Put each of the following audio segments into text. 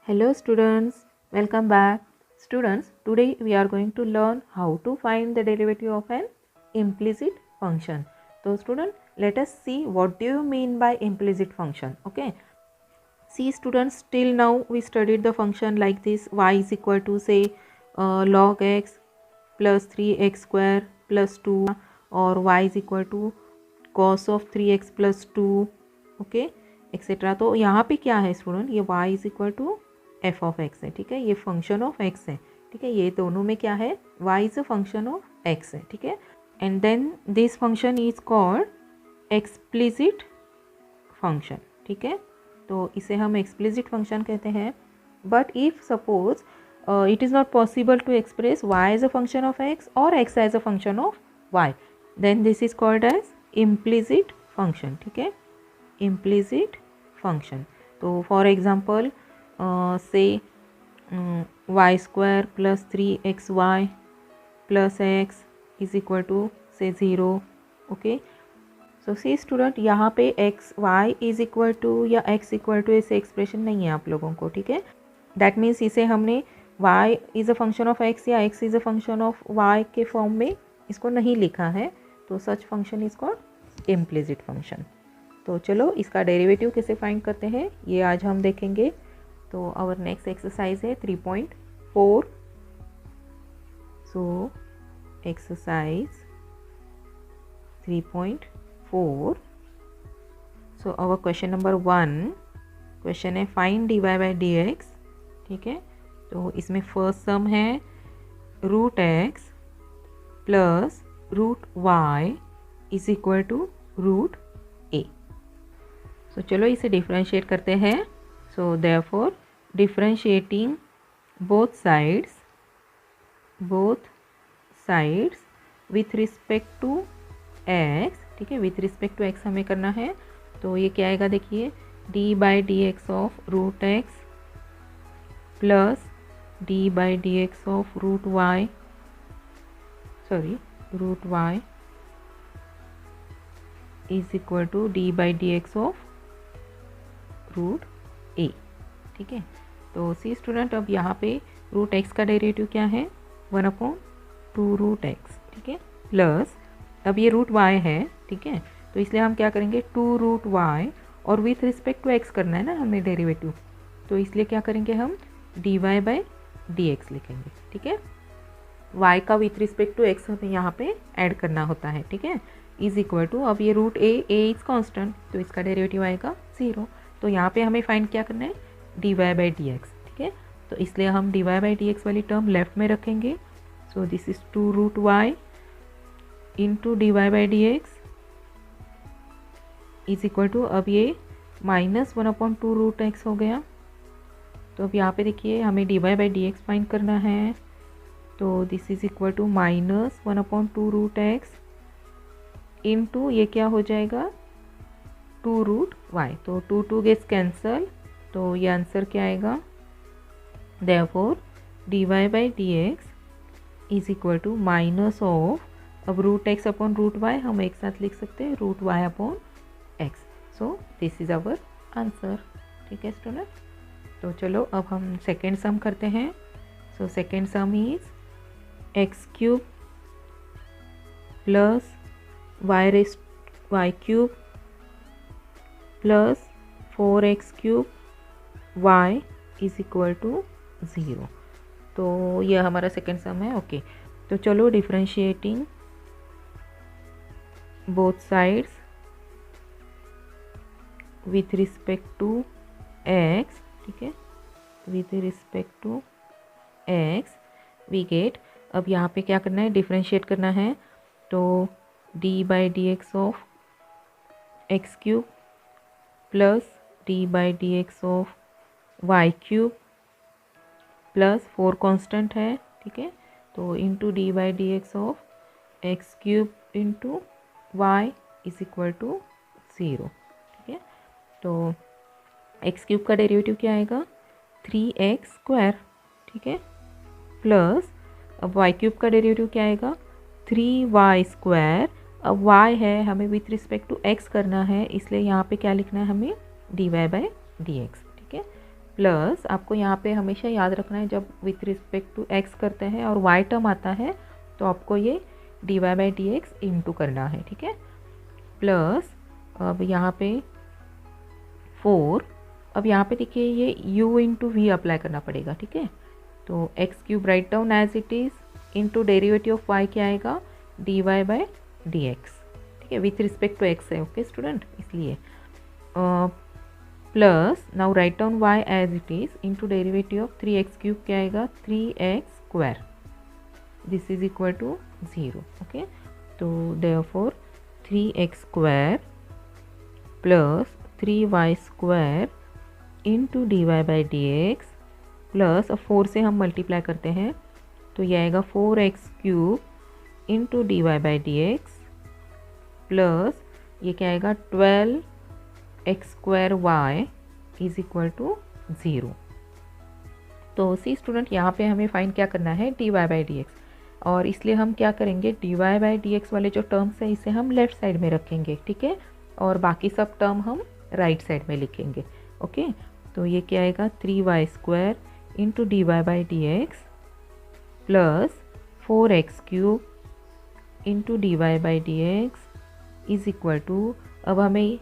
Hello students, welcome back. Students, today we are going to learn how to find the derivative of an implicit function. So student, let us see what do you mean by implicit function. Okay. See students, till now we studied the function like this: y is equal to say log x plus 3x square plus 2, or y is equal to cos of 3x plus 2, okay etcetera. तो यहाँ पे क्या है student, ये y is equal to F of X है. ठीक है, ये फंक्शन ऑफ एक्स है. ठीक है, ये दोनों में क्या है, y is a function of X है. ठीक है, and then this function is called explicit function. ठीक है, तो इसे हम एक्सप्लिसिट फंक्शन कहते हैं. But if suppose it is not possible to express y as a function of x or x as a function of y, then this is called as implicit function. ठीक है, implicit function. तो for example say y square plus 3xy plus x is equal to say 0. okay, so see student, यहाँ पे x y is equal to या x equal to ऐसे expression नहीं है आप लोगों को. ठीक है, दैट मीन्स इसे हमने y is a function of x या x is a function of y के फॉर्म में इसको नहीं लिखा है. तो सच function is called implicit function. तो चलो इसका डेरिवेटिव कैसे फाइंड करते हैं ये आज हम देखेंगे. तो आवर नेक्स्ट एक्सरसाइज है 3.4. So exercise 3.4. So our question number 1 question है find dy by D x. ठीक है, तो इसमें फर्स्ट सम है root x plus root y is equal to root a. So चलो इसे डिफ्रेंशिएट करते हैं. So therefore differentiating both sides with respect to x. ठीक है, विथ रिस्पेक्ट टू एक्स हमें करना है. तो ये क्या आएगा, देखिए d by D x of root x plus D by D x of root y is equal to d by D x of root a. ठीक है, तो सी स्टूडेंट, अब यहाँ पे रूट एक्स का डेरिवेटिव क्या है, 1/2 रूट एक्स. ठीक है, प्लस अब ये रूट वाई है. ठीक है, तो इसलिए हम क्या करेंगे, 2 रूट वाई, और विथ रिस्पेक्ट टू एक्स करना है ना हमें डेरिवेटिव, तो इसलिए क्या करेंगे हम D Y by D X लिखेंगे. ठीक है, y का विथ रिस्पेक्ट टू x हमें यहाँ पे ऐड करना होता है. ठीक है, इज इक्वल टू, अब ये रूट ए इज कांस्टेंट, तो इसका डेरिवेटिव आएगा 0. तो यहाँ पे हमें फाइंड क्या करना है, D Y by D x. ठीक है, तो इसलिए हम D Y by D x वाली टर्म लेफ्ट में रखेंगे. So this is 2 root Y into D Y by D x is equal to, अब ये माइनस 1/2 रूट एक्स हो गया. तो अब यहाँ पे देखिए हमें D Y by D x find करना है. तो this is equal to minus 1/2 root X into ये क्या हो जाएगा 2 रूट वाई. तो 2 गेट्स कैंसल, तो ये आंसर क्या आएगा, therefore d Y by D x is equal to minus of, अब root x upon root y हम एक साथ लिख सकते हैं, root y upon x. So this is our answer. ठीक है स्टूडेंट, तो चलो अब हम सेकेंड सम करते हैं. So second sum is X cube plus Y cube plus 4x cube Y is equal to 0. तो यह हमारा सेकेंड सम है. ओके, तो चलो differentiating both sides with respect to x. ठीक है, with respect to x we get, अब यहाँ पे क्या करना है, डिफ्रेंशिएट करना है. तो D by D x of X cube plus D by D x of Y cube plus 4 constant है. ठीक है, तो into D by D x of X cube into Y is equal to 0. ठीक है, तो एक्स क्यूब का derivative क्या आएगा, 3x स्क्वायर. ठीक है, प्लस अब वाई क्यूब का डेरिवेटिव क्या आएगा, 3y स्क्वायर. अब y है, हमें विथ रिस्पेक्ट टू x करना है, इसलिए यहाँ पे क्या लिखना है हमें, dy बाई डी एक्स. ठीक है, प्लस आपको यहाँ पे हमेशा याद रखना है, जब विथ रिस्पेक्ट टू एक्स करते हैं और वाई टर्म आता है तो आपको ये dy by D x into करना है, ठीक है। प्लस अब यहाँ पे 4, अब यहाँ पे देखिए ये u इंटू वी अप्लाई करना पड़ेगा, ठीक है। तो x cube write down as it is into derivative of y क्या आएगा, dy बाई डी एक्स, ठीक है, विथ रिस्पेक्ट टू एक्स है, ओके स्टूडेंट, इसलिए plus now write down y as it is into derivative of 3x cube क्या आएगा, 3x square, this is equal to 0, okay. तो therefore 3x square plus 3y square into D Y by D x plus, अब 4 से हम multiply करते हैं तो ये आएगा 4x cube into D Y by D x plus ये क्या आएगा 12x square y is equal to 0। तो सी स्टूडेंट, यहाँ पे हमें फाइंड क्या करना है, D Y by D x, और इसलिए हम क्या करेंगे, D Y by D x वाले जो टर्म्स हैं इसे हम लेफ्ट साइड में रखेंगे, ठीक है, और बाकी सब टर्म हम राइट साइड में लिखेंगे, ओके। तो ये क्या आएगा 3y square into D Y by D x plus 4x cube into D Y by D x is equal to, अब हमें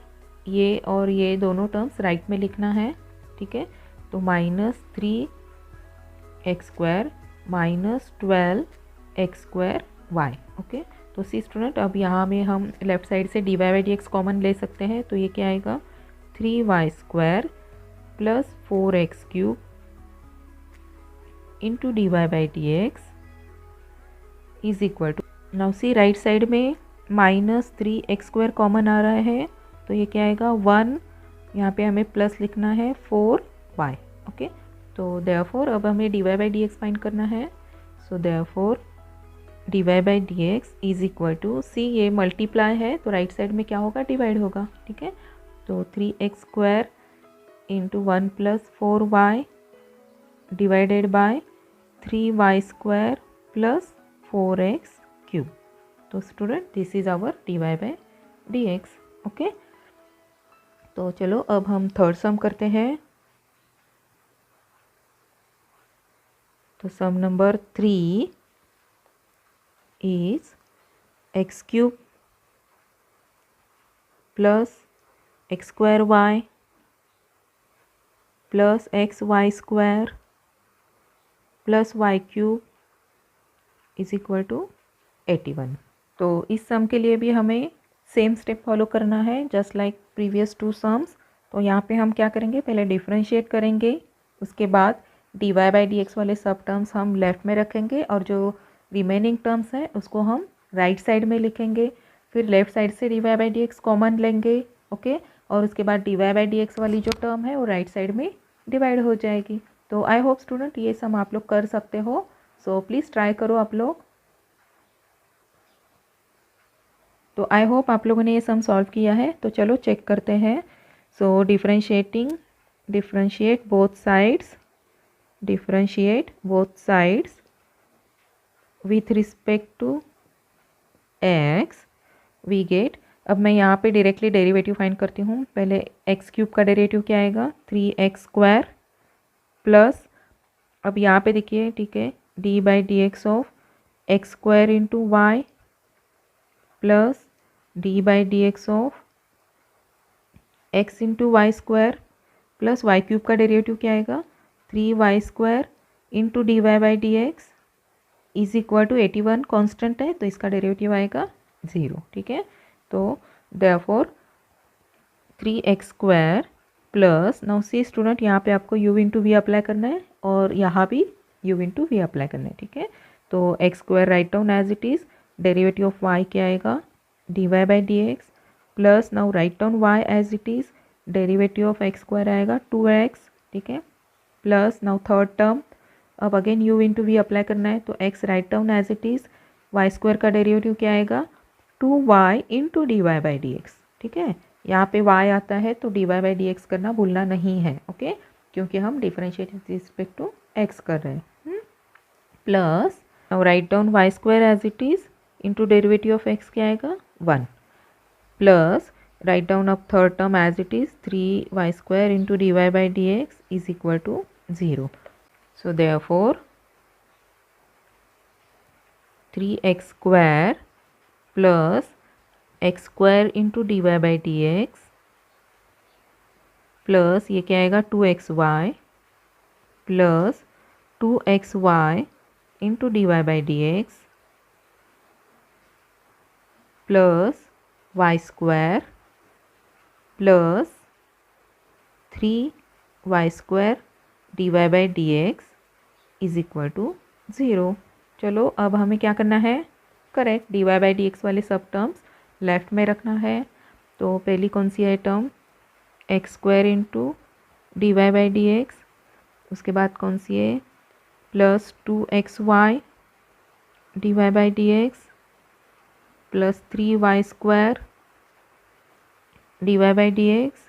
ये और ये दोनों टर्म्स राइट में लिखना है, ठीक है। तो -3x square minus 12x square y, okay. तो सी स्टूडेंट, अब यहाँ में हम लेफ्ट साइड से d Y by D x common ले सकते हैं, तो ये क्या आएगा 3y square plus 4x cube into D Y by D x is equal to, now see right side में -3x स्क्वायर कॉमन आ रहा है, तो ये क्या आएगा 1, यहाँ पे हमें प्लस लिखना है 4y, ओके। तो देयरफॉर अब हमें D Y by D x find करना है, so therefore d Y by D x is equal to, see ये मल्टीप्लाई है तो राइट साइड में क्या होगा, डिवाइड होगा, ठीक है। तो 3x square into 1 plus 4y divided by 3y square plus 4x cube. तो student, this is our d Y by D x, okay. तो चलो अब हम थर्ड सम करते हैं। तो sum number 3 is x cube plus x square y plus xy square plus y cube is equal to 81। तो इस सम के लिए भी हमें सेम स्टेप फॉलो करना है जस्ट लाइक प्रीवियस 2 सम्स। तो यहाँ पे हम क्या करेंगे, पहले डिफरेंशिएट करेंगे, उसके बाद d Y by D x वाले सब टर्म्स हम लेफ़्ट में रखेंगे और जो रिमेनिंग टर्म्स हैं उसको हम राइट साइड में लिखेंगे, फिर लेफ्ट साइड से d Y by D x common लेंगे, ओके, और उसके बाद d Y by D x वाली जो टर्म है वो राइट साइड में डिवाइड हो जाएगी। तो आई होप स्टूडेंट ये सम आप लोग कर सकते हो, सो प्लीज़ ट्राई करो आप लोग। तो आई होप आप लोगों ने ये सम सॉल्व किया है। तो चलो चेक करते हैं। सो differentiate both sides with respect to x we get, अब मैं यहाँ पे डायरेक्टली डेरिवेटिव फाइंड करती हूँ। पहले x क्यूब का डेरिवेटिव क्या आएगा 3x स्क्वायर प्लस, अब यहाँ पे देखिए, ठीक है, d by D x of x square into y plus D by D x of x into y square plus Y cube का डेरिवेटिव क्या आएगा 3y square into D Y by D x is equal to 81, constant है तो इसका derivative आएगा 0, ठीक है। तो therefore 3x square plus, now see student, यहाँ पे आपको u इंटू वी अप्लाई करना है और यहाँ भी u इंटू वी अप्लाई करना है, ठीक है। तो x square write down as it is, derivative of y क्या आएगा d Y by D x plus, now write down y as it is, derivative of x square आएगा 2x, ठीक है, प्लस नाउ थर्ड टर्म, अब again u into v apply करना है तो x write down as it is, y square का derivative क्या आएगा 2y into D Y by D x, ठीक है। यहाँ पे y आता है तो d Y by D x करना भूलना नहीं है, ओके, क्योंकि हम differentiate with respect to x कर रहे हैं। Plus now write down y square as it is into derivative of x क्या आएगा 1 plus write down up third term as it is, 3y square into dy by dx is equal to 0. So therefore 3x square plus x square into dy by dx plus ये क्या आएगा 2xy plus 2xy into D Y by D x plus y square plus 3y square d Y by D x is equal to 0। चलो अब हमें क्या करना है, correct d Y by D x वाले सब टर्म्स लेफ्ट में रखना है। तो पहली कौन सी है term, x square into D Y by D x, उसके बाद कौन सी है plus 2xy d Y by D x plus 3y square d Y by D x,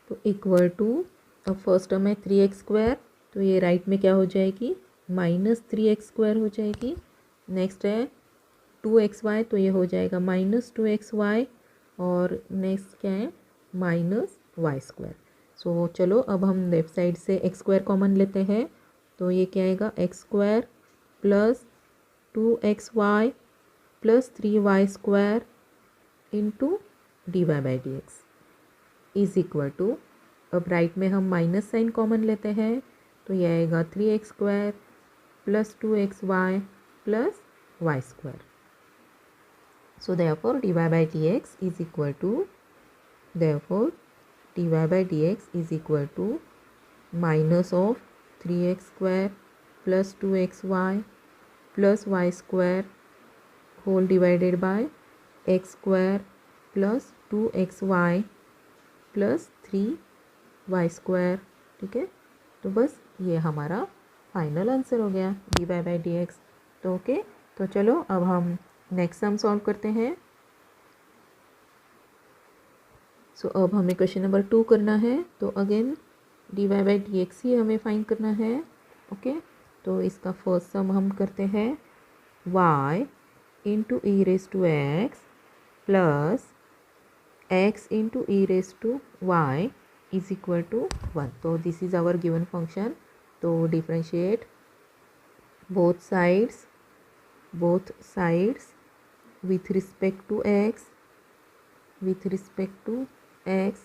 तो इक्वल टू, अब फर्स्ट टर्म है 3x स्क्वायर, तो ये राइट में क्या हो जाएगी माइनस 3x स्क्वायर हो जाएगी। नेक्स्ट है 2xy, तो ये हो जाएगा माइनस 2xy, और नेक्स्ट क्या है माइनस वाई स्क्वायर। सो चलो अब हम लेफ्ट साइड से एक्स स्क्वायर कॉमन लेते हैं, तो ये क्या आएगा x square plus 2xy plus 3y square into D Y by D x is equal to, अब राइट में हम माइनस साइन कॉमन लेते हैं, तो ये आएगा 3x square plus 2xy plus y square. So therefore d Y by D x is equal to, therefore dy by dx is equal to minus of 3x square plus 2xy plus y square whole divided by x square plus 2xy plus 3y square। ठीक है, तो बस ये हमारा final answer हो गया dy by dx। तो okay, तो चलो अब हम नेक्स्ट सम सॉल्व करते हैं। सो अब हमें क्वेश्चन नंबर 2 करना है, तो again d Y by D x ही हमें फाइंड करना है। ओके, तो इसका फर्स्ट सम हम करते हैं y into e raise to x plus x into e raise to y is equal to 1। तो this is our given function, तो differentiate both sides with respect to x.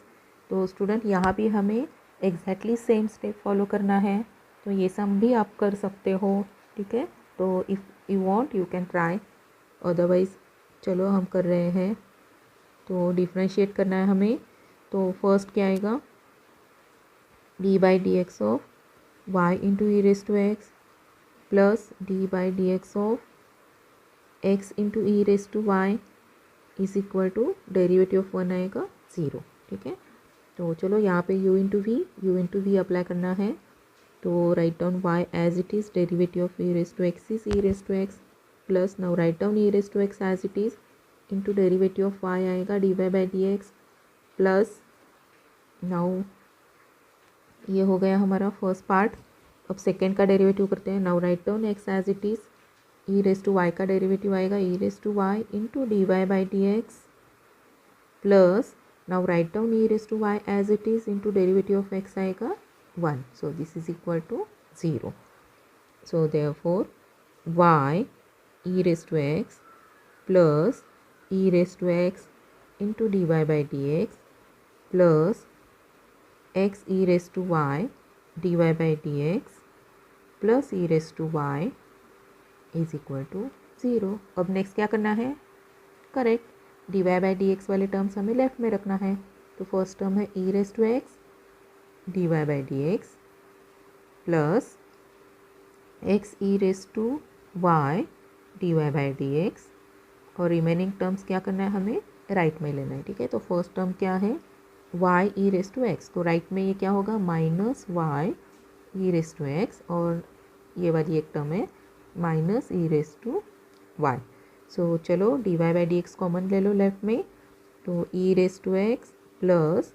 तो स्टूडेंट यहाँ भी हमें एग्जैक्टली सेम स्टेप फॉलो करना है, तो ये सम भी आप कर सकते हो। ठीक है, तो if you want you can try, otherwise चलो हम कर रहे हैं। तो डिफ्रेंशिएट करना है हमें, तो फर्स्ट क्या आएगा d by D x of y into e raise to x plus D by D x of x into e raise to y is equal to derivative of 1 आएगा 0। ठीक है, तो चलो यहाँ पे u इंटू वी अप्लाई करना है, तो write down y as it is, derivative of e raise to x is e raise to x plus now write down e raise to x as it is into derivative of y आएगा d Y by D x plus, now ये हो गया हमारा first part. अब second का derivative करते हैं, now write down x as it is, e raise to y का डेरिवेटिव आएगा ई raise to y into D Y by D x plus, now write down e raise to y as it is into derivative of x आएगा 1। So this is equal to 0। So therefore y e raise to x plus e raise to x into D Y by D x plus x e raise to y d Y by D x plus e raise to y is equal to 0। अब next क्या करना है, correct d Y by D x वाले terms हमें left में रखना है। तो फर्स्ट टर्म है e raise to x d Y by D x plus x e raise to y d Y by D x, और रिमेनिंग टर्म्स क्या करना है हमें राइट में लेना है। ठीक है, तो फर्स्ट टर्म क्या है y e raise to x, तो राइट में ये क्या होगा minus y e raise to x, और ये वाली एक टर्म है minus e raise to y. So चलो d Y by D x common ले लो लेफ्ट में, तो e raise to x plus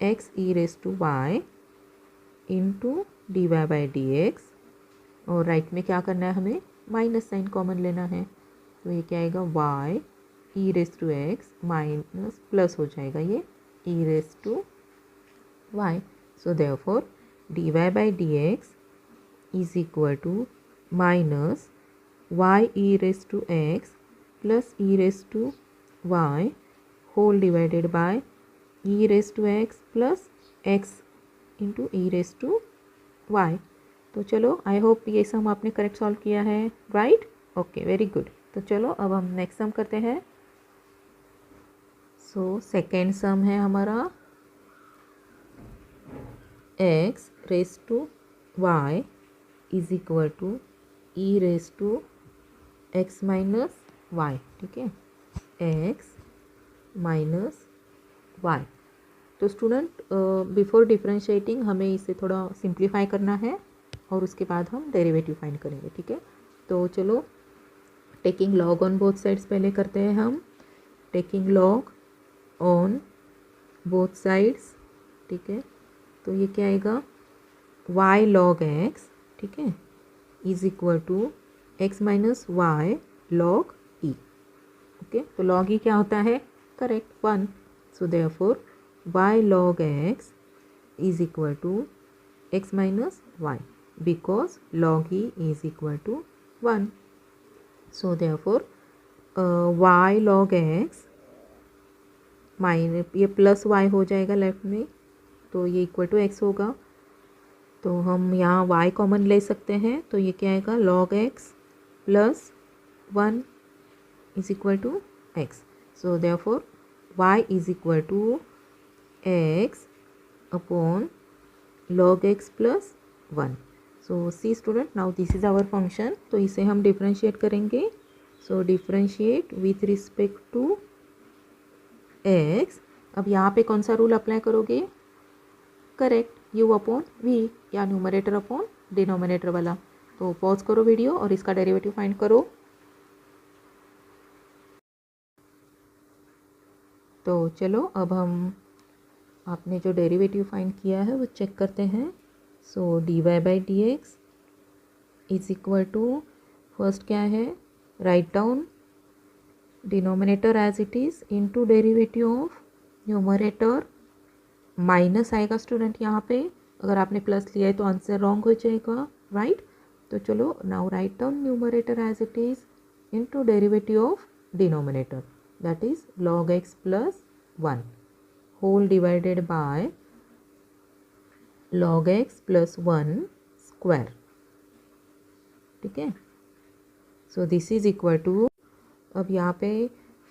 x e raise to y into D Y by D x, और राइट में क्या करना है हमें माइनस साइन कॉमन लेना है, तो ये क्या आएगा y e raise to x minus plus हो जाएगा ये e raise to y. So therefore d Y by D x is equal to minus y e raise to x plus e raise to y whole divided by e raise to x plus x into e raise to y. तो चलो I hope ये सम आपने correct solve किया है. Right. Okay, very good. तो चलो अब हम नेक्स्ट सम करते हैं. सो सेकेंड सम है हमारा x raise to y is equal to e raise to x minus y. ठीक है, एक्स माइनस वाई. तो स्टूडेंट बिफोर डिफ्रेंशिएटिंग हमें इसे थोड़ा सिंप्लीफाई करना है और उसके बाद हम डेरिवेटिव फाइंड करेंगे. ठीक है, तो चलो taking log on both sides पहले करते हैं हम. Taking log on both sides. ठीक है, तो ये क्या आएगा y log x. ठीक है, is equal to x minus y log e. Okay, तो लॉग ई क्या होता है? Correct, 1. So therefore y log x is equal to x minus y because log e is equal to 1. So therefore y log x minus ये plus y हो जाएगा left में, तो ये इक्वल टू x होगा. तो हम यहाँ y कॉमन ले सकते हैं, तो ये क्या आएगा log x plus 1 is equal to x. So therefore y is equal to x upon log x plus 1. So see student, now this is our function. तो इसे हम डिफ्रेंशिएट करेंगे. So differentiate with respect to x. अब यहाँ पे कौन सा rule apply करोगे? करेक्ट, u अपॉन v या न्यूमरेटर अपॉन डिनोमिनेटर वाला. तो पॉज करो वीडियो और इसका डेरिवेटिव फाइंड करो. तो चलो अब हम आपने जो डेरिवेटिव फाइंड किया है वो चेक करते हैं. So d Y by D x is equal to first क्या है, write down denominator as it is into derivative of numerator. Minus आएगा स्टूडेंट यहाँ पे, अगर आपने प्लस लिया है तो आंसर रॉन्ग हो जाएगा. राइट. तो चलो now write down numerator as it is into derivative of denominator, that is log x plus 1 whole divided by log x plus 1 square. ठीक है, so this is equal to, अब यहाँ पे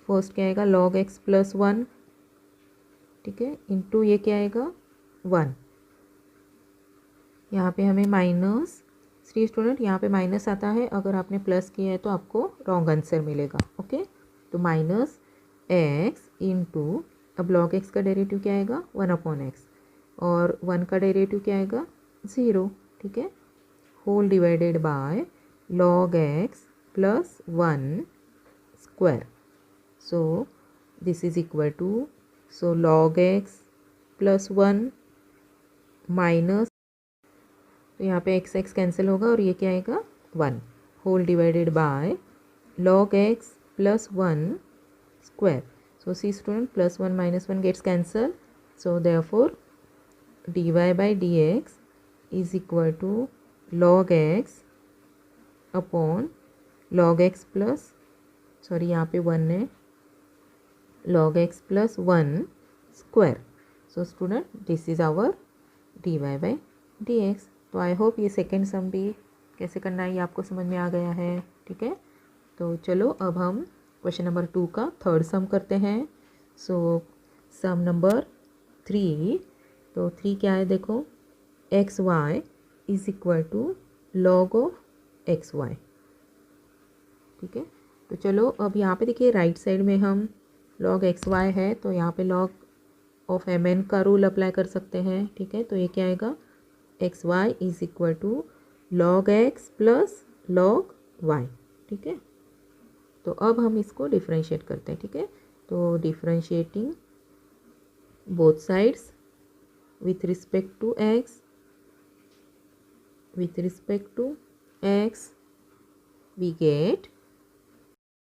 first क्या आएगा log x प्लस 1. ठीक है, into ये क्या आएगा 1. यहाँ पे हमें माइनस, सी स्टूडेंट यहाँ पे माइनस आता है, अगर आपने प्लस किया है तो आपको रॉन्ग आंसर मिलेगा. ओके, तो माइनस एक्स इंटू, अब log x का डेरिवेटिव क्या आएगा 1 अपॉन एक्स और 1 का डेरिवेटिव क्या आएगा 0. ठीक है, whole divided by log x plus 1 square. So this is equal to, so log x plus 1 minus, तो यहाँ पे x x कैंसिल होगा और ये क्या आएगा 1 whole divided by log x plus 1 square. So see student, plus 1 minus 1 gets cancelled. So therefore dy by dx is equal to log x upon log x plus, sorry यहाँ पे 1 है, log x plus 1 square. So student, this is our dy by dx. तो I hope ये second sum भी कैसे करना है ये आपको समझ में आ गया है. ठीक है, तो चलो अब हम क्वेश्चन नंबर 2 का थर्ड सम करते हैं. So sum number 3. तो 3 क्या है देखो, x y is equal to log of x y. ठीक है, तो चलो अब यहाँ पे देखिए राइट साइड में हम लॉग एक्स वाई है, तो यहाँ पे लॉग ऑफ एम एन का रूल अप्लाई कर सकते हैं. ठीक है, तो ये क्या आएगा x y is equal to log x plus log y. ठीक है, तो अब हम इसको डिफ्रेंशिएट करते हैं. ठीक है, तो differentiating both sides with respect to x, with respect to x we get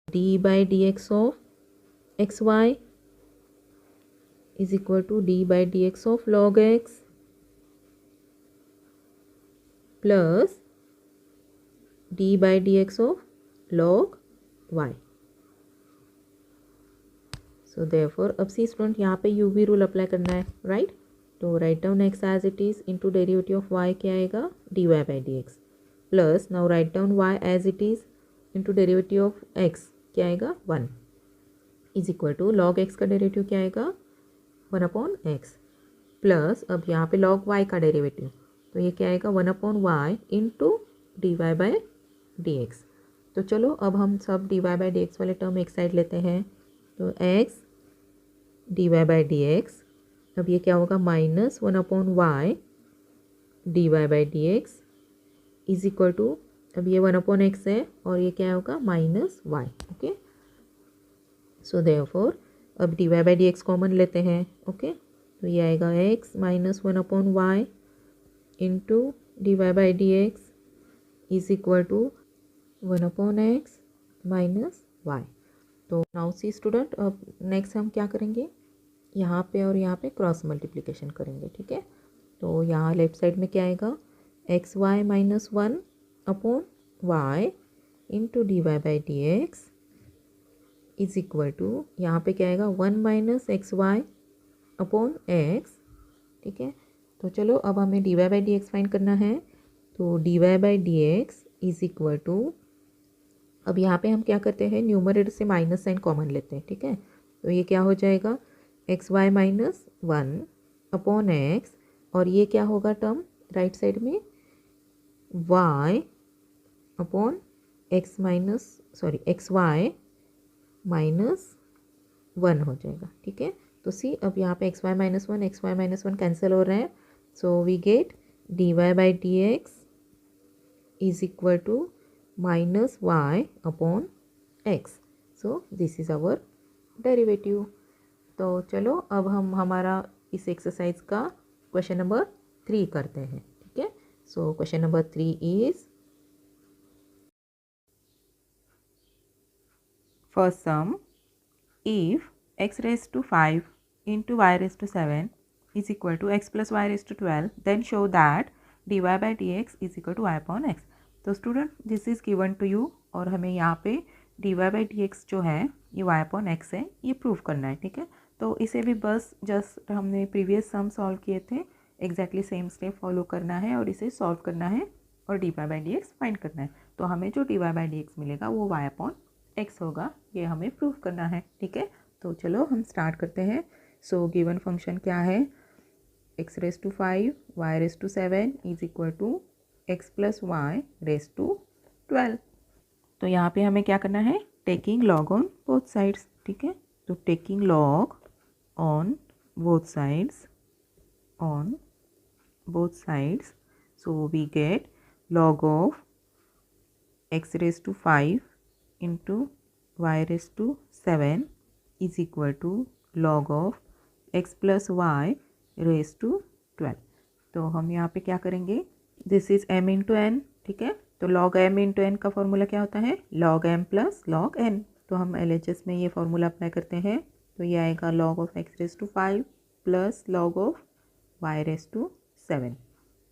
d by dx of x y is equal to d by D x of log x plus D by D x of log y. So therefore अब see student यहाँ पे you we rule apply करना है, right. तो write down x as it is into derivative of y क्या आएगा, d Y by D x plus now write down y as it is into derivative of x क्या आएगा 1 is equal to log x का derivative क्या आएगा 1 upon x plus अब यहाँ पे लॉग वाई का डेरिवेटिव तो ये क्या आएगा 1 upon y into D Y by D x. तो चलो अब हम सब d Y by D x वाले टर्म एक साइड लेते हैं। तो x d Y by D x अब ये क्या होगा minus 1 upon y d Y by D x is equal to अब ये 1 अपॉन एक्स है और ये क्या होगा minus y. Okay, so therefore अब d Y by D x common लेते हैं। ओके, तो ये आएगा x minus 1 upon y into D Y by D x is equal to 1 upon x minus y. तो नाउ सी स्टूडेंट अब next हम क्या करेंगे, यहाँ पे और यहाँ पे क्रॉस मल्टीप्लिकेशन करेंगे, ठीक है। तो यहाँ लेफ्ट साइड में क्या आएगा x y minus 1 upon y into D Y by D x is equal to यहाँ पे क्या आएगा 1 minus x y upon x, ठीक है। तो चलो अब हमें D Y by D x find करना है। तो d Y by D x is equal to अब यहाँ पे हम क्या करते हैं न्यूमरेटर से माइनस साइन कॉमन लेते हैं, ठीक है। तो ये क्या हो जाएगा x y minus 1 upon x और ये क्या होगा टर्म राइट साइड में y upon x minus sorry x y minus 1 हो जाएगा, ठीक है। तो सी अब यहाँ पे एक्स वाई माइनस 1 कैंसिल हो रहे हैं। So we get d Y by D x is equal to minus y upon x. So this is our derivative. तो चलो अब हम हमारा इस एक्सरसाइज का क्वेश्चन नंबर 3 करते हैं, ठीक है। So question number 3 is first sum if x raised to 5 into y raised to 7 is equal to x plus y raised to 12 then show that dy by dx is equal to y upon x। तो student this is given to you और हमें यहाँ पे डी Y by D एक्स जो है ये y अपॉन x है, ये प्रूव करना है, ठीक है। तो इसे भी बस जस्ट हमने प्रीवियस सम सॉल्व किए थे एग्जैक्टली सेम स्टेप फॉलो करना है और इसे सॉल्व करना है और d Y by D x find करना है। तो हमें जो d Y by D x मिलेगा वो y अपॉन x होगा, ये हमें प्रूव करना है, ठीक है। तो चलो हम स्टार्ट करते हैं। सो गिवन फंक्शन क्या है x raise to 5 y raise to 7 is equal to x plus y raise to 12। तो यहाँ पे हमें क्या करना है taking log on both sides, ठीक है। तो taking log on both sides so we get log of x raise to 5 into y raise to 7 is equal to log of x plus y raise to 12। तो हम यहाँ पे क्या करेंगे this is m into n, ठीक है। तो log m into n का फॉर्मूला क्या होता है log m plus log n। तो हम LHS में ये फॉर्मूला अप्लाई करते हैं। तो ये आएगा log of x raise to 5 plus log of y raise to 7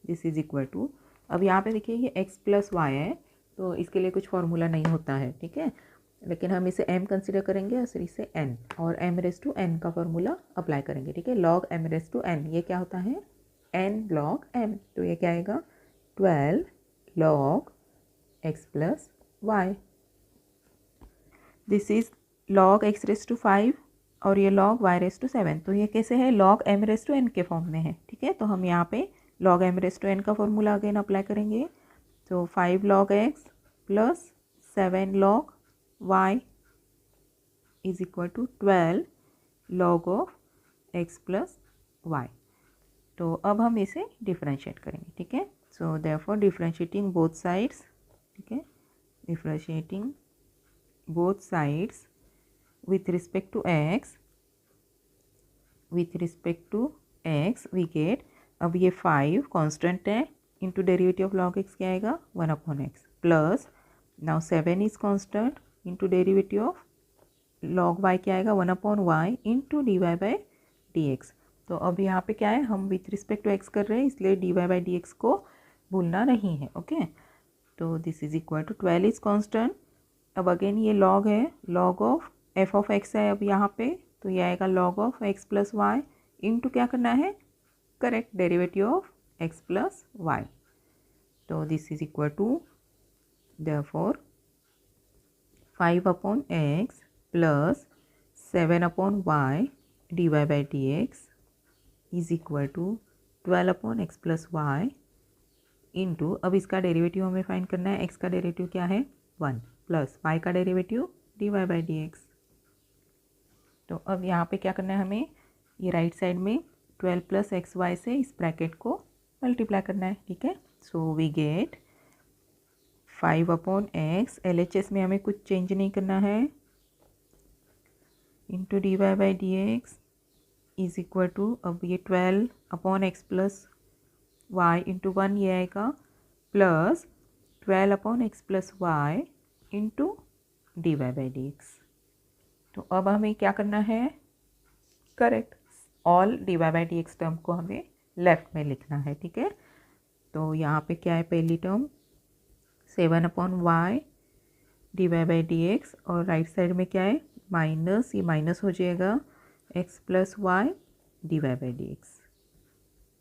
this is equal to अब यहाँ पे देखिए ये x प्लस वाई है तो इसके लिए कुछ फार्मूला नहीं होता है, ठीक है। लेकिन हम इसे m कंसिडर करेंगे और इसे n और m रेस टू n का फॉर्मूला अप्लाई करेंगे, ठीक है। Log m raise to n ये क्या होता है n लॉग m। तो ये क्या आएगा 12 log x plus y. This is log x raise to 5 और ये लॉग y रेस टू 7। तो ये कैसे है log m raise to n के फॉर्म में है, ठीक है। तो हम यहाँ पे log m raise to n का फॉर्मूला अगेन अप्लाई करेंगे। तो 5 log x plus 7 log y is equal to 12 log of x plus y। तो अब हम इसे डिफरेंशिएट करेंगे, ठीक है। So therefore differentiating both sides, ठीक है, differentiating both sides with respect to x we get अब ये 5 कांस्टेंट है into derivative of log x क्या आएगा 1 upon x plus now 7 is constant into derivative of log y क्या आएगा 1/y into D Y by D x. तो अब यहाँ पे क्या है, हम विथ रिस्पेक्ट टू x कर रहे हैं, इसलिए d Y by D x को भूलना नहीं है। ओके, तो this is equal to 12 is constant. अब अगेन ये log है, log of f of x है अब यहाँ पे, तो ये आएगा log of x plus y into क्या करना है, correct derivative of x plus y. तो this is equal to therefore 5/x plus 7/y dy by D x is equal to 12/x plus y into, अब इसका derivative हमें find करना है, x का डेरिवेटिव क्या है 1 प्लस y का derivative dy by D x. तो अब यहाँ पे क्या करना है हमें, ये राइट साइड में 12 प्लस एक्स वाई से इस ब्रैकेट को मल्टीप्लाई करना है। ठीक है, सो वी गेट 5/x, LHS में हमें कुछ चेंज नहीं करना है, into D Y by D x is equal to, अब ये 12/x प्लस वाई इंटू 1 ये आएगा plus 12/x plus y into D Y by D x. तो अब हमें क्या करना है, correct all d Y by D x term को हमें लेफ्ट में लिखना है। ठीक है, तो यहाँ पे क्या है, पहली term 7/y d Y by D x, और राइट साइड में क्या है माइनस, ये माइनस हो जाएगा x plus y d Y by D x.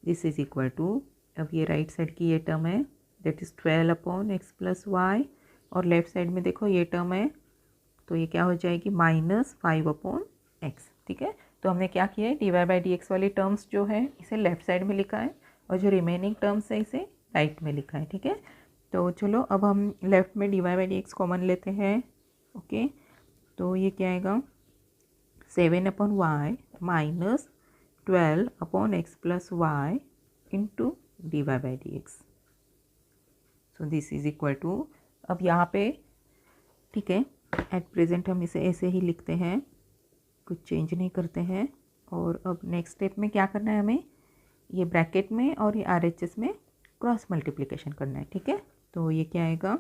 This is equal to, अब ये राइट साइड की ये टर्म है that is 12/x plus y, और लेफ्ट साइड में देखो ये टर्म है, तो ये क्या हो जाएगी -5/x। ठीक है, तो हमने क्या किया है, D Y by D x वाली टर्म्स जो है इसे लेफ्ट साइड में लिखा है, और जो रिमेनिंग टर्म्स है इसे राइट में लिखा है। ठीक है, तो चलो अब हम लेफ्ट में d Y by D x common लेते हैं। ओके, तो ये क्या आएगा 7/y minus 12/x plus y into D Y by D x. So this is equal to, अब यहाँ पे ठीक है एट प्रेजेंट हम इसे ऐसे ही लिखते हैं, कुछ चेंज नहीं करते हैं। और अब नेक्स्ट स्टेप में क्या करना है हमें, ये ब्रैकेट में और ये RHS में क्रॉस मल्टीप्लिकेशन करना है। ठीक है, तो ये क्या आएगा,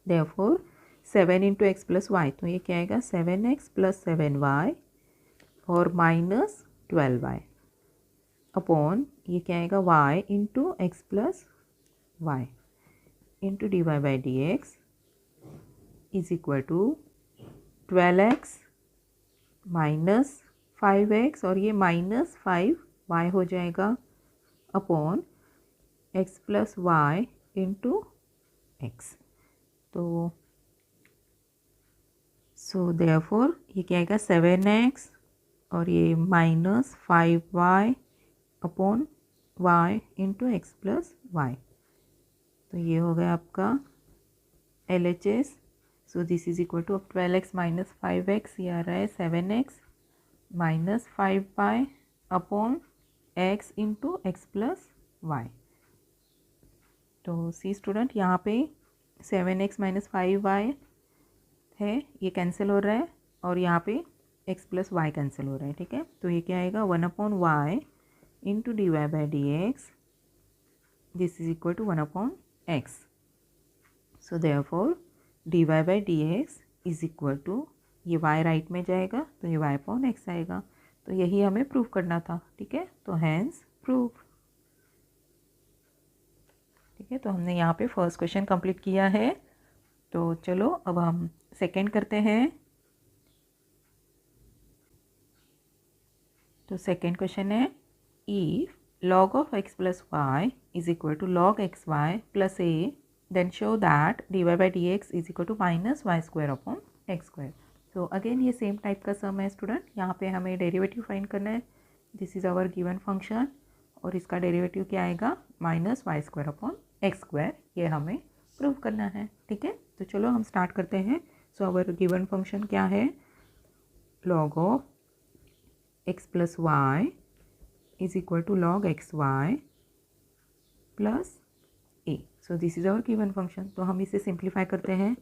therefore 7 into x plus y, तो ये क्या आएगा 7x प्लस 7y और माइनस 12y अपॉन, ये क्या आएगा y into x plus y into D Y by D x is equal to 12x minus 5x, और ये माइनस 5y हो जाएगा upon x plus y into x. तो so therefore ये क्या आएगा 7x और ये minus 5y upon y into x plus y. तो ये हो गया आपका LHS। So this is equal to, अब 12x माइनस 5x, ये आ रहा है 7x minus 5y upon x into x plus y. तो सी स्टूडेंट, यहाँ पे 7x माइनस 5y है, ये कैंसिल हो रहा है, और यहाँ पे x प्लस वाई कैंसिल हो रहा है। ठीक है, तो ये क्या आएगा 1/y into D Y by D x, this is equal to 1/x। So therefore d Y by D x is equal to, ये y राइट में जाएगा तो ये y/x आएगा। तो यही हमें प्रूव करना था। ठीक है, तो हैंस प्रूव। ठीक है, तो हमने यहाँ पे फर्स्ट क्वेश्चन कंप्लीट किया है। तो चलो अब हम सेकंड करते हैं। तो सेकंड क्वेश्चन है, if log of x plus y is equal to log x y plus a, then show that d Y by D x is equal to minus y square upon x square. तो again ये same type का sum है student, यहाँ पे हमें derivative find करना है। This is our given function, और इसका डेरिवेटिव क्या आएगा minus y square upon x square, ये हमें प्रूव करना है। ठीक है, तो चलो हम स्टार्ट करते हैं। सो आवर गिवन फंक्शन क्या है, log of x plus y is equal to log x y plus a. So this is our given function. तो हम इसे सिंप्लीफाई करते हैं,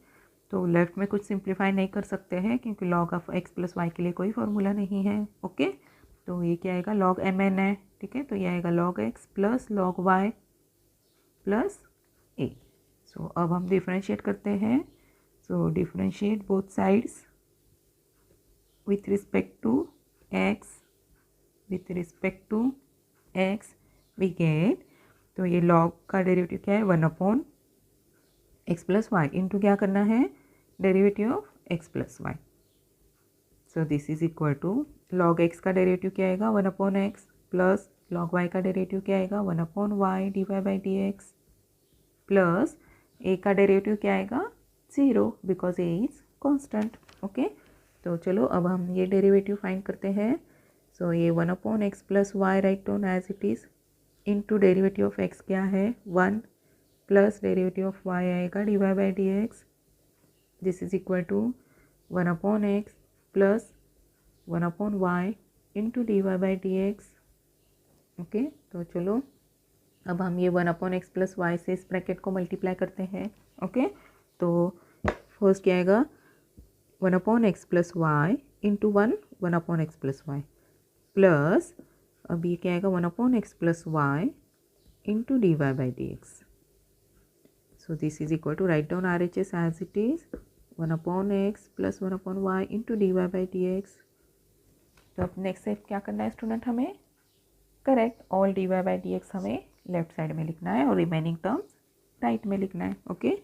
तो लेफ्ट में कुछ सिंप्लीफाई नहीं कर सकते हैं क्योंकि log of x plus y के लिए कोई फॉर्मूला नहीं है। ओके, तो ये क्या आएगा log mn है। ठीक है, तो ये आएगा log x plus log y plus a। सो अब हम डिफ्रेंशिएट करते हैं। So differentiate both sides, with respect to x we get, तो ये log का डेरिवेटिव क्या है 1 upon x plus y into क्या करना है derivative of x plus y. So this is equal to log x का डेरिवेटिव क्या आएगा 1 upon x plus log y का डेरिवेटिव क्या आएगा 1 upon y d Y by D x plus a का डेरिवेटिव क्या आएगा 0 because a is constant. Okay, तो चलो अब हम ये डेरिवेटिव फाइंड करते हैं. सो ये 1 upon x plus y write down as it is into derivative of x क्या है 1 प्लस डेरिवेटिव ऑफ y आएगा d Y by D x. This is equal to 1 upon x plus 1 upon y into D Y by D x. Okay, तो चलो अब हम ये 1 upon x plus y से इस ब्रैकेट को मल्टीप्लाई करते हैं. ओके, तो फर्स्ट क्या आएगा 1 upon x plus y into 1 upon x plus y plus अब ये क्या आएगा 1 upon x plus y into D Y by D x. So this is equal to write down R H S as it is 1 upon x plus 1 upon y into D Y by D x. तो अब next step क्या करना है student हमें correct all d Y by D x हमें left side में लिखना है और रिमेनिंग टर्म्स राइट में लिखना है. Okay,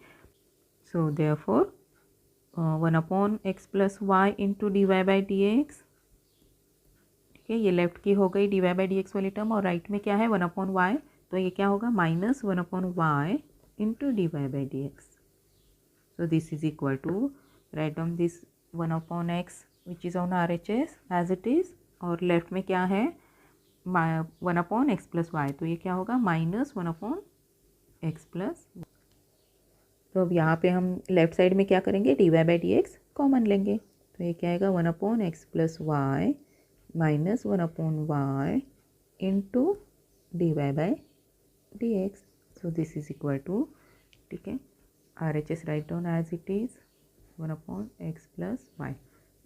so therefore 1 upon x plus y into D Y by D x. ठीक है, ये लेफ्ट की हो गई d Y by D x वाली टर्म और राइट में क्या है 1 अपॉन वाई, तो ये क्या होगा minus 1 upon y into D Y by D x. So this is equal to write down this 1 upon x which is on R H S as it is और left में क्या है 1 upon x plus y, तो ये क्या होगा minus 1 upon x plus. तो अब यहाँ पे हम लेफ्ट साइड में क्या करेंगे D Y by D x common लेंगे, तो ये क्या आएगा 1 upon x plus y minus 1 upon y into D Y by D x. So this is equal to ठीक है R H S write down as it is 1 upon x plus y.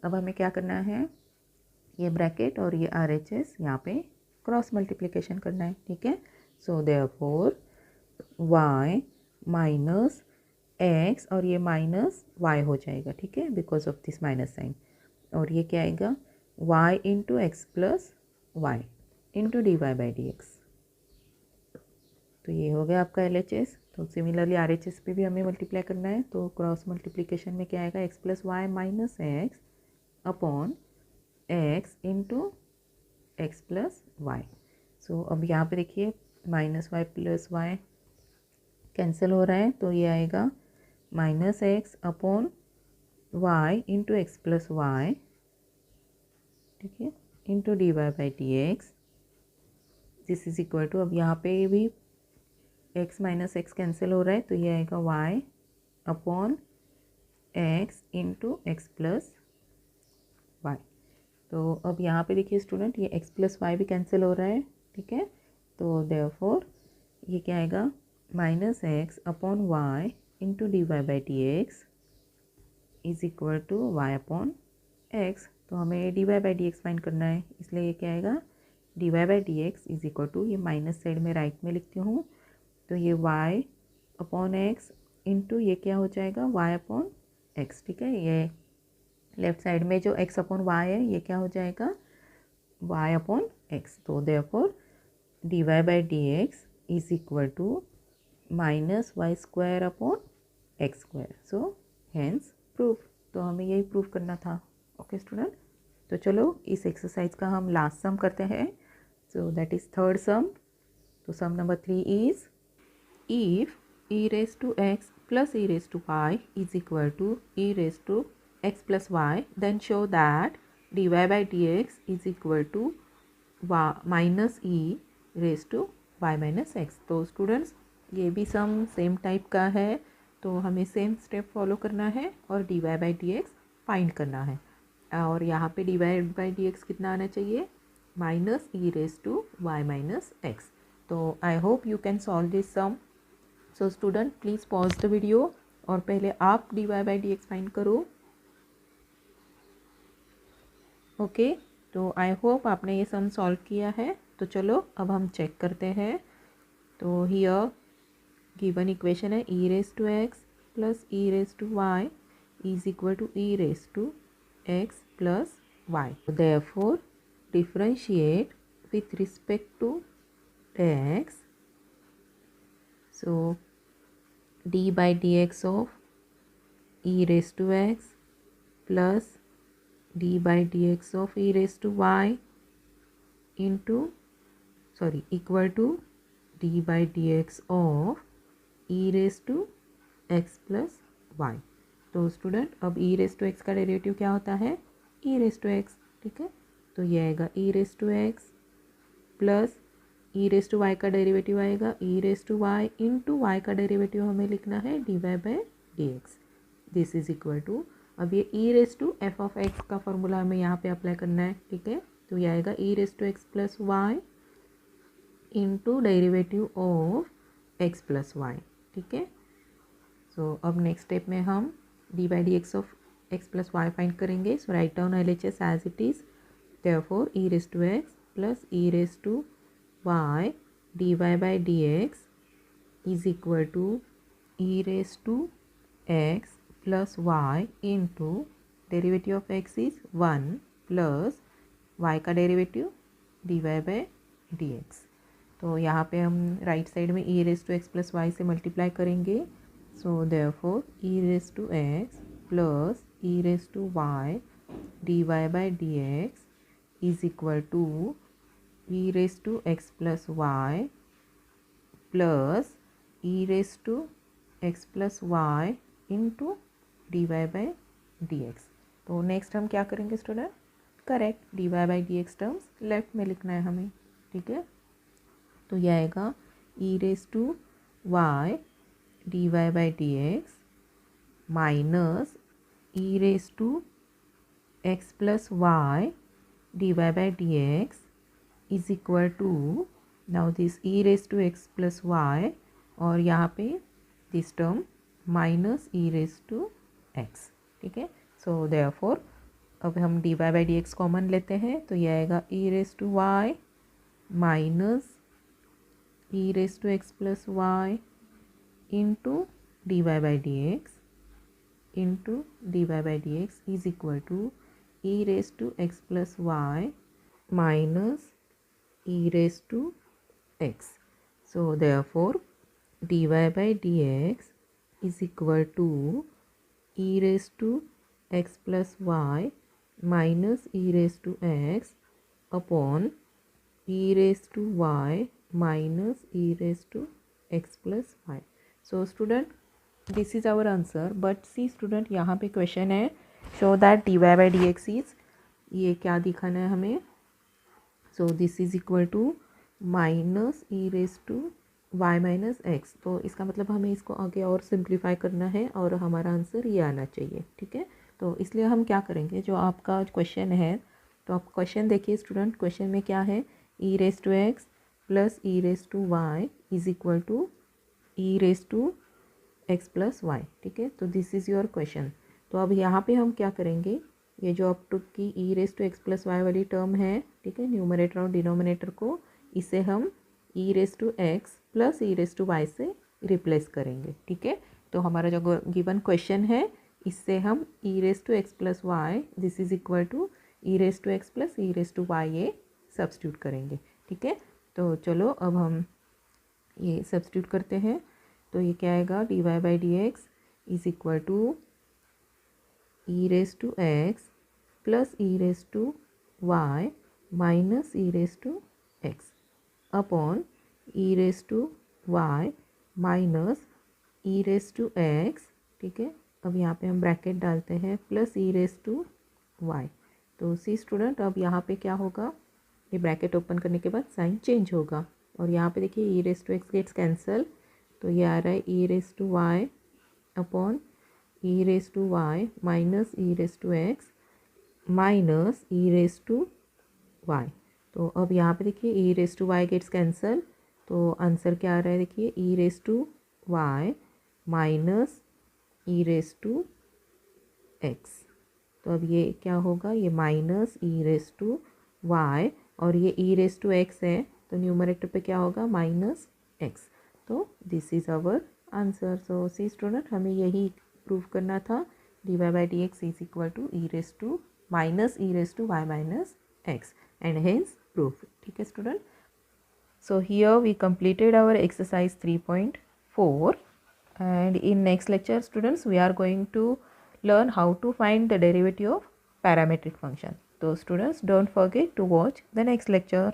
अब हमें क्या करना है ये ब्रैकेट और ये आर एच एस यहाँ पे क्रॉस मल्टीप्लिकेशन करना है. ठीक है, so therefore y minus x और ये माइनस वाई हो जाएगा. ठीक है, because of this minus sign और ये क्या आएगा y into x plus y into D Y by D x. तो ये हो गया आपका एल एच एस. तो सिमिलरली आर एच एस पे भी हमें मल्टीप्लाई करना है, तो क्रॉस मल्टीप्लिकेशन में क्या आएगा x plus y minus x upon x into x plus y. So अब यहाँ पे देखिए minus y plus y cancel हो रहा है, तो ये आएगा minus x upon y into x plus y. ठीक है, into D Y by D x. This is equal to अब यहाँ पे भी x माइनस एक्स कैंसिल हो रहा है, तो ये आएगा y upon x into x plus y. तो अब यहाँ पे देखिए स्टूडेंट ये x प्लस वाई भी कैंसिल हो रहा है. ठीक है, तो देयरफॉर ये क्या आएगा minus x upon y into D Y by D x is equal to y upon x. तो हमें D Y by D x find करना है, इसलिए ये क्या आएगा d Y by D x is equal to ये माइनस साइड में राइट में लिखती हूँ, तो ये y अपॉन एक्स इंटू ये क्या हो जाएगा y अपॉन एक्स. ठीक है, ये लेफ्ट साइड में जो x अपॉन वाई है ये क्या हो जाएगा y अपॉन एक्स. तो therefore d Y by D x is equal to minus y square upon x square. So hence proof. तो हमें यही प्रूफ करना था. ओके स्टूडेंट, तो चलो इस एक्सरसाइज का हम लास्ट सम करते हैं. So that is third sum. तो sum number 3 is if e raised to x plus e raised to y is equal to e raised to x plus y, then show that dy by dx is equal to minus e raised to y minus x. तो students ये भी सम same type का है, तो हमें same step follow करना है और dy by dx फाइंड करना है. और यहाँ पे dy by dx कितना आना चाहिए minus e raised to y minus x. तो I hope you can solve this sum. So student please pause the video और पहले आप d Y by D x find करो. ओके, तो आई होप आपने ये सम सॉल्व किया है. तो चलो अब हम चेक करते हैं. तो हियर गिवन इक्वेशन है e raise to x plus e raise to y is equal to e raise to x plus y. Therefore, differentiate with respect to x. So, d by dx of e raised to x plus d by dx of e raised to y equal to d by dx of e raised to x plus y. तो student अब e raise to x का derivative क्या होता है, e raise to x, ठीक है। तो ये आएगा e raise to x plus e raise to y का डेरिवेटिव आएगा e raise to y into y का डेरिवेटिव हमें लिखना है dy by D x. This is equal to, अब ये e raise to F of x का formula हमें यहाँ पे अप्लाई करना है, ठीक है। तो ये आएगा e raise to x plus y into derivative of x plus y, ठीक है। सो अब नेक्स्ट स्टेप में हम d by D x of x plus y find करेंगे। So write down LHS as it is, therefore e raise to x plus e raise to y d Y by D x is equal to e raise to x plus y into derivative of x is 1 plus y का derivative d Y by D x. तो यहाँ पे हम right side में e raise to x plus y से multiply करेंगे। So therefore e raise to x plus e raise to y d Y by D x is equal to e raise to x plus y plus e raise to x plus y into D Y by D x. तो next हम क्या करेंगे student, correct d Y by D x terms left में लिखना है हमें, ठीक है। तो यह आएगा e raise to y d Y by D x minus e raise to x plus y d Y by D x is equal to, now this e raise to x plus y और यहाँ पे this term minus e raise to x, ठीक है। So therefore अब हम D Y by D x common लेते हैं, तो ये आएगा e raise to y minus e raise to x plus y into D Y by D x into D Y by D x is equal to e raise to x plus y minus e raise to x. So therefore d Y by D x is equal to e raise to x plus y minus e raise to x upon e raise to y minus e raise to x plus y. So student this is our answer, but C student यहाँ पे question है show that d Y by D x is, ये क्या दिखाना है हमें। So this is equal to minus e raise to y minus x. तो इसका मतलब हमें इसको आगे और सिंप्लीफाई करना है और हमारा आंसर ये आना चाहिए, ठीक है। तो इसलिए हम क्या करेंगे, जो आपका क्वेश्चन है, तो आप क्वेश्चन देखिए स्टूडेंट, क्वेश्चन में क्या है, e raise to x plus e raise to y is equal to e raise to x plus y, ठीक है। तो दिस इज़ योर क्वेश्चन। तो अब यहाँ पे हम क्या करेंगे, ये जो अप टू की e raise to x plus y वाली टर्म है, ठीक है, न्यूमरेटर और डिनोमिनेटर को, इसे हम e raise to x plus e raise to y से रिप्लेस करेंगे, ठीक है। तो हमारा जो गिवन क्वेश्चन है, इससे हम e raise to x plus y this is equal to e raise to x plus e raise to y ये सब्स्टिट्यूट करेंगे, ठीक है। तो चलो अब हम ये सब्स्टिट्यूट करते हैं। तो ये क्या आएगा, d Y by D x is equal to e raise to x plus e raise to y minus e raise to x upon e raise to y minus e raise to x, ठीक है। अब यहाँ पे हम bracket डालते हैं plus e raise to y. तो see student अब यहाँ पे क्या होगा, ये ब्रैकेट ओपन करने के बाद साइन चेंज होगा और यहाँ पे देखिए e raise to x gets cancel, तो ये आ रहा है e raise to y upon e raise to y minus e raise to x minus e raise to y. तो अब यहाँ पे देखिए e raise to y gets cancel, तो आंसर क्या आ रहा है, देखिए e raise to y minus e raise to x. तो अब ये क्या होगा, ये minus e raise to Y और ये ई रेस टू एक्स है, तो न्यूमरेटर पे क्या होगा, माइनस एक्स। तो this is our answer. So see student हमें यही प्रूव करना था, d Y by D x is equal to e raise to minus e raised to y minus x, and hence proof. Okay student. So here we completed our exercise 3.4, and in next lecture students we are going to learn how to find the derivative of parametric function. So students, don't forget to watch the next lecture.